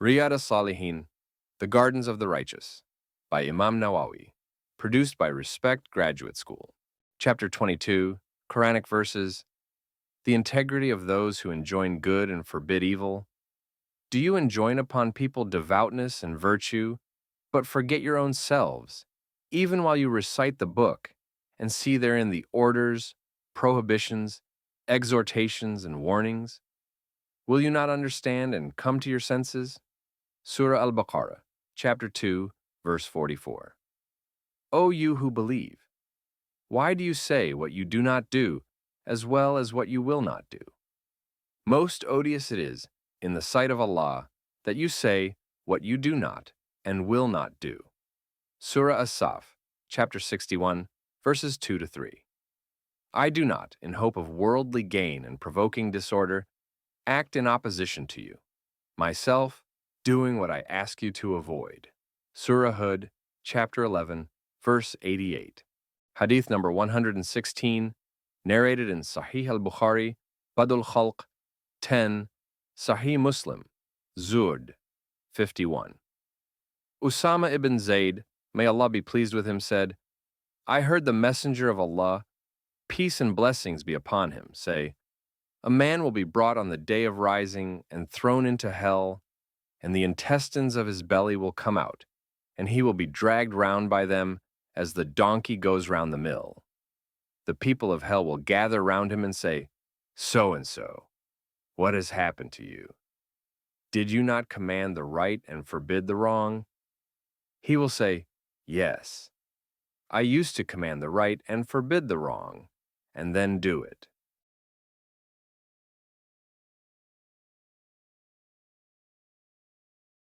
Riyad As-Salihin, The Gardens of the Righteous, by Imam Nawawi, produced by Respect Graduate School. Chapter 22, Quranic verses, The integrity of those who enjoin good and forbid evil. Do you enjoin upon people devoutness and virtue, but forget your own selves, even while you recite the book, and see therein the orders, prohibitions, exhortations, and warnings? Will you not understand and come to your senses? Surah Al-Baqarah, chapter 2, verse 44. O you who believe, why do you say what you do not do, as well as what you will not do? Most odious it is, in the sight of Allah, that you say what you do not and will not do. Surah As-Saf, chapter 61, verses 2 to 3. I do not, in hope of worldly gain and provoking disorder, act in opposition to you, myself doing what I ask you to avoid. Surah Hud, chapter 11, verse 88. Hadith number 116, narrated in Sahih al-Bukhari, Badul Khalq, 10, Sahih Muslim, Zurd, 51. Usama ibn Zayd, may Allah be pleased with him, said, I heard the Messenger of Allah, peace and blessings be upon him, say, a man will be brought on the day of rising and thrown into hell, and the intestines of his belly will come out, and he will be dragged round by them as the donkey goes round the mill. The people of hell will gather round him and say, So-and-so, what has happened to you? Did you not command the right and forbid the wrong? He will say, Yes, I used to command the right and forbid the wrong, and then do it.